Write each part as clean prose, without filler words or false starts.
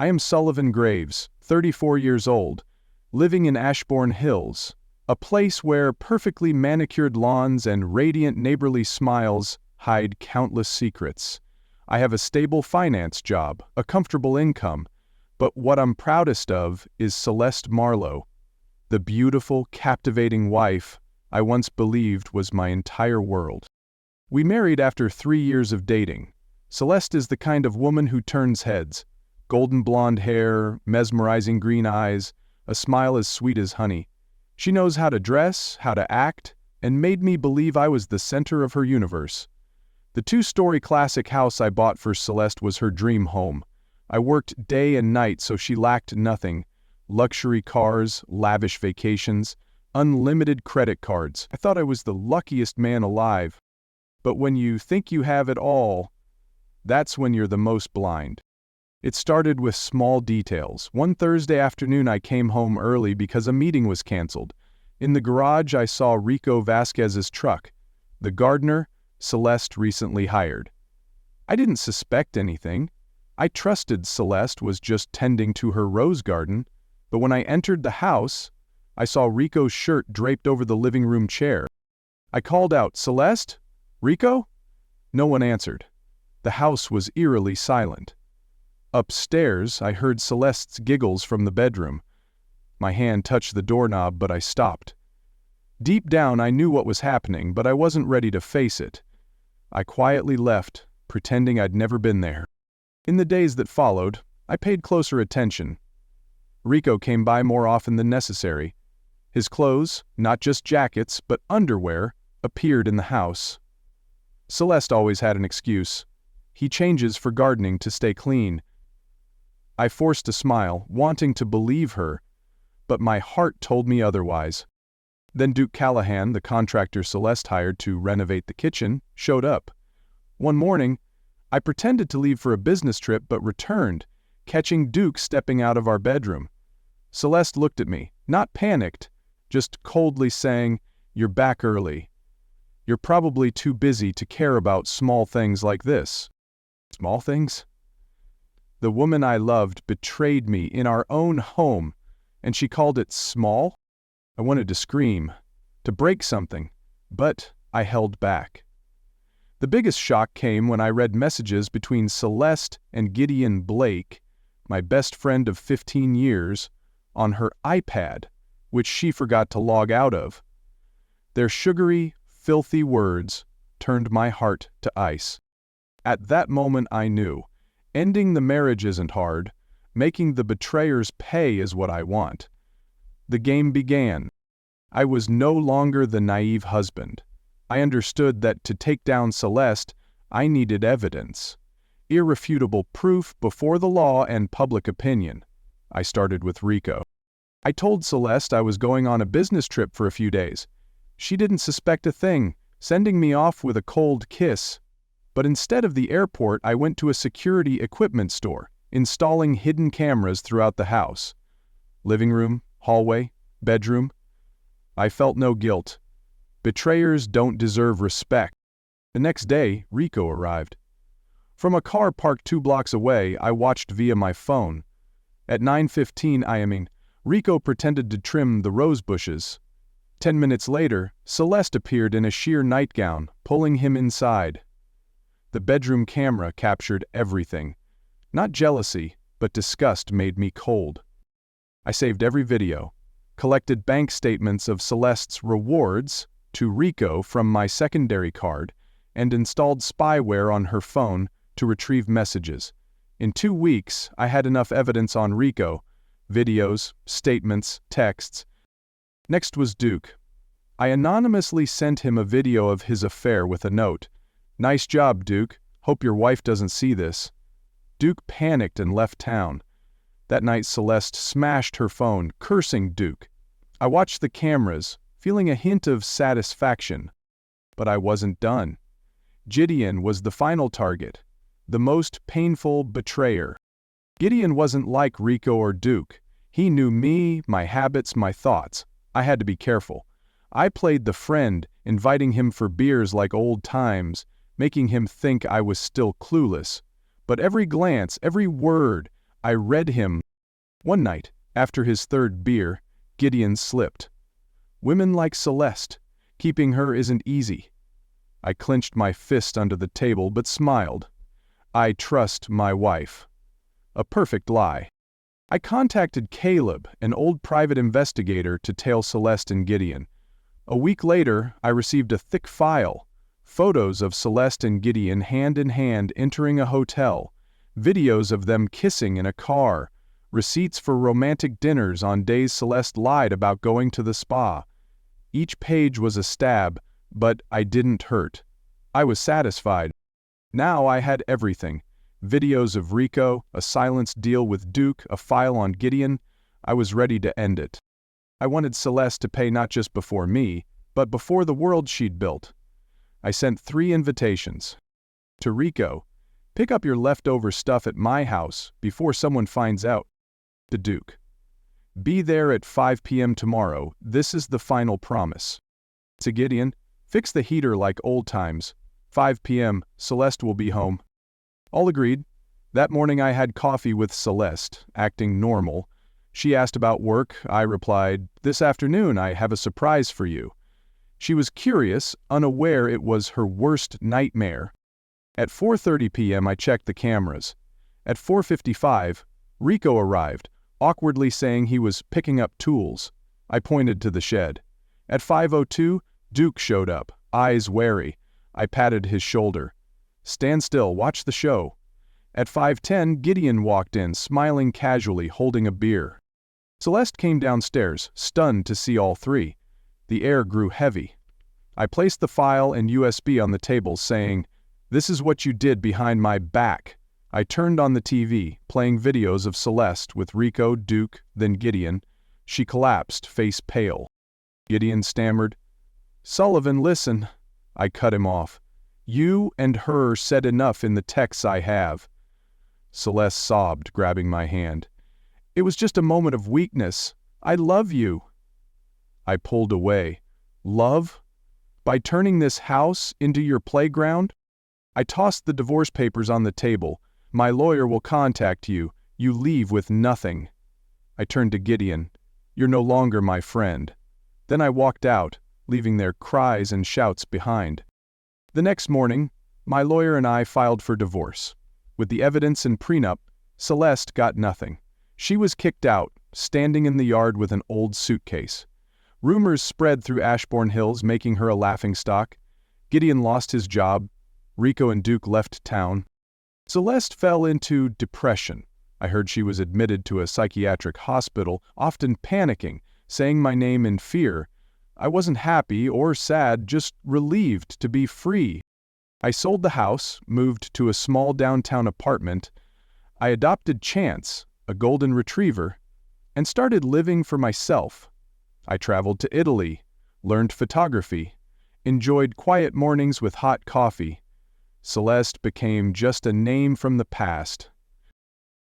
I am Sullivan Graves, 34 years old, living in Ashbourne Hills, a place where perfectly manicured lawns and radiant neighborly smiles hide countless secrets. I have a stable finance job, a comfortable income, but what I'm proudest of is Celeste Marlowe, the beautiful, captivating wife I once believed was my entire world. We married after 3 years of dating. Celeste is the kind of woman who turns heads. Golden blonde hair, mesmerizing green eyes, a smile as sweet as honey. She knows how to dress, how to act, and made me believe I was the center of her universe. The 2-story classic house I bought for Celeste was her dream home. I worked day and night so she lacked nothing. Luxury cars, lavish vacations, unlimited credit cards. I thought I was the luckiest man alive. But when you think you have it all, that's when you're the most blind. It started with small details. One Thursday afternoon I came home early because a meeting was canceled. In the garage I saw Rico Vasquez's truck, the gardener Celeste recently hired. I didn't suspect anything. I trusted Celeste was just tending to her rose garden, but when I entered the house, I saw Rico's shirt draped over the living room chair. I called out, "Celeste? Rico?" No one answered. The house was eerily silent. Upstairs, I heard Celeste's giggles from the bedroom. My hand touched the doorknob, but I stopped. Deep down, I knew what was happening, but I wasn't ready to face it. I quietly left, pretending I'd never been there. In the days that followed, I paid closer attention. Rico came by more often than necessary. His clothes, not just jackets, but underwear, appeared in the house. Celeste always had an excuse. He changes for gardening to stay clean. I forced a smile, wanting to believe her, but my heart told me otherwise. Then Duke Callahan, the contractor Celeste hired to renovate the kitchen, showed up. One morning, I pretended to leave for a business trip but returned, catching Duke stepping out of our bedroom. Celeste looked at me, not panicked, just coldly saying, "You're back early. You're probably too busy to care about small things like this." Small things? The woman I loved betrayed me in our own home, and she called it small? I wanted to scream, to break something, but I held back. The biggest shock came when I read messages between Celeste and Gideon Blake, my best friend of 15 years, on her iPad, which she forgot to log out of. Their sugary, filthy words turned my heart to ice. At that moment I knew, ending the marriage isn't hard, making the betrayers pay is what I want. The game began. I was no longer the naive husband. I understood that to take down Celeste, I needed evidence. Irrefutable proof before the law and public opinion. I started with Rico. I told Celeste I was going on a business trip for a few days. She didn't suspect a thing, sending me off with a cold kiss. But instead of the airport, I went to a security equipment store, installing hidden cameras throughout the house. Living room, hallway, bedroom. I felt no guilt. Betrayers don't deserve respect. The next day, Rico arrived. From a car parked 2 blocks away, I watched via my phone. At 9:15 Rico pretended to trim the rose bushes. 10 minutes later, Celeste appeared in a sheer nightgown, pulling him inside. The bedroom camera captured everything. Not jealousy, but disgust made me cold. I saved every video, collected bank statements of Celeste's rewards to Rico from my secondary card, and installed spyware on her phone to retrieve messages. In 2 weeks, I had enough evidence on Rico, videos, statements, texts. Next was Duke. I anonymously sent him a video of his affair with a note. "Nice job, Duke. Hope your wife doesn't see this." Duke panicked and left town. That night Celeste smashed her phone, cursing Duke. I watched the cameras, feeling a hint of satisfaction. But I wasn't done. Gideon was the final target, the most painful betrayer. Gideon wasn't like Rico or Duke. He knew me, my habits, my thoughts. I had to be careful. I played the friend, inviting him for beers like old times, making him think I was still clueless. But every glance, every word, I read him. One night, after his third beer, Gideon slipped. Women like Celeste. Keeping her isn't easy. I clenched my fist under the table but smiled. I trust my wife. A perfect lie. I contacted Caleb, an old private investigator, to tail Celeste and Gideon. A week later, I received a thick file. Photos of Celeste and Gideon hand in hand entering a hotel. Videos of them kissing in a car. Receipts for romantic dinners on days Celeste lied about going to the spa. Each page was a stab, but I didn't hurt. I was satisfied. Now I had everything. Videos of Rico, a silenced deal with Duke, a file on Gideon. I was ready to end it. I wanted Celeste to pay not just before me, but before the world she'd built. I sent 3 invitations. To Rico, pick up your leftover stuff at my house before someone finds out. To Duke, be there at 5 p.m. tomorrow, this is the final promise. To Gideon, fix the heater like old times. 5 p.m., Celeste will be home. All agreed. That morning I had coffee with Celeste, acting normal. She asked about work. I replied, "This afternoon I have a surprise for you." She was curious, unaware it was her worst nightmare. At 4:30 p.m. I checked the cameras. At 4:55, Rico arrived, awkwardly saying he was picking up tools. I pointed to the shed. At 5:02, Duke showed up, eyes wary. I patted his shoulder. "Stand still, watch the show." At 5:10, Gideon walked in, smiling casually, holding a beer. Celeste came downstairs, stunned to see all 3. The air grew heavy. I placed the file and USB on the table, saying, "This is what you did behind my back." I turned on the TV, playing videos of Celeste with Rico, Duke, then Gideon. She collapsed, face pale. Gideon stammered, "Sullivan, listen." I cut him off. "You and her said enough in the texts I have." Celeste sobbed, grabbing my hand. "It was just a moment of weakness. I love you." I pulled away. "Love? By turning this house into your playground?" I tossed the divorce papers on the table. "My lawyer will contact you. You leave with nothing." I turned to Gideon. "You're no longer my friend." Then I walked out, leaving their cries and shouts behind. The next morning, my lawyer and I filed for divorce. With the evidence and prenup, Celeste got nothing. She was kicked out, standing in the yard with an old suitcase. Rumors spread through Ashbourne Hills, making her a laughingstock. Gideon lost his job. Rico and Duke left town. Celeste fell into depression. I heard she was admitted to a psychiatric hospital, often panicking, saying my name in fear. I wasn't happy or sad, just relieved to be free. I sold the house, moved to a small downtown apartment. I adopted Chance, a golden retriever, and started living for myself. I traveled to Italy, learned photography, enjoyed quiet mornings with hot coffee. Celeste became just a name from the past.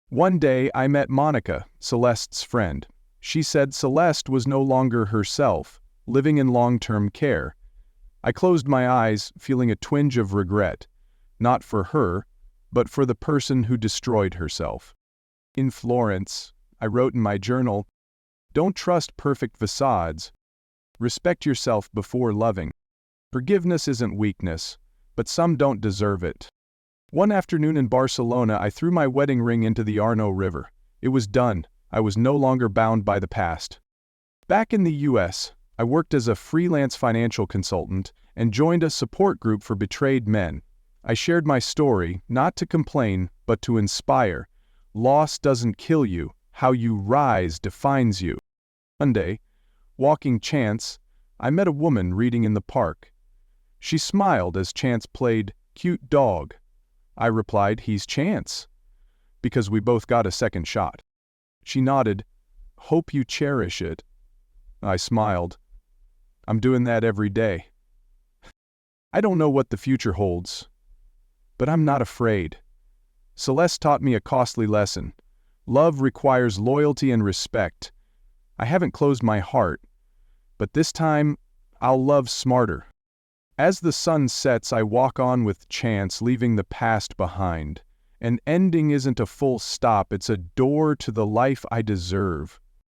One day I met Monica, Celeste's friend. She said Celeste was no longer herself, living in long-term care. I closed my eyes, feeling a twinge of regret, not for her, but for the person who destroyed herself. In Florence, I wrote in my journal, "Don't trust perfect facades. Respect yourself before loving. Forgiveness isn't weakness, but some don't deserve it." One afternoon in Barcelona, I threw my wedding ring into the Arno River. It was done. I was no longer bound by the past. Back in the U.S., I worked as a freelance financial consultant and joined a support group for betrayed men. I shared my story, not to complain, but to inspire. Loss doesn't kill you. How you rise defines you. One day, walking Chance, I met a woman reading in the park. She smiled as Chance played "Cute Dog." I replied, "He's Chance," because we both got a second shot. She nodded, "Hope you cherish it." I smiled. "I'm doing that every day." I don't know what the future holds, but I'm not afraid. Celeste taught me a costly lesson. Love requires loyalty and respect. I haven't closed my heart, but this time I'll love smarter. As the sun sets, I walk on with Chance, leaving the past behind. An ending isn't a full stop, it's a door to the life I deserve.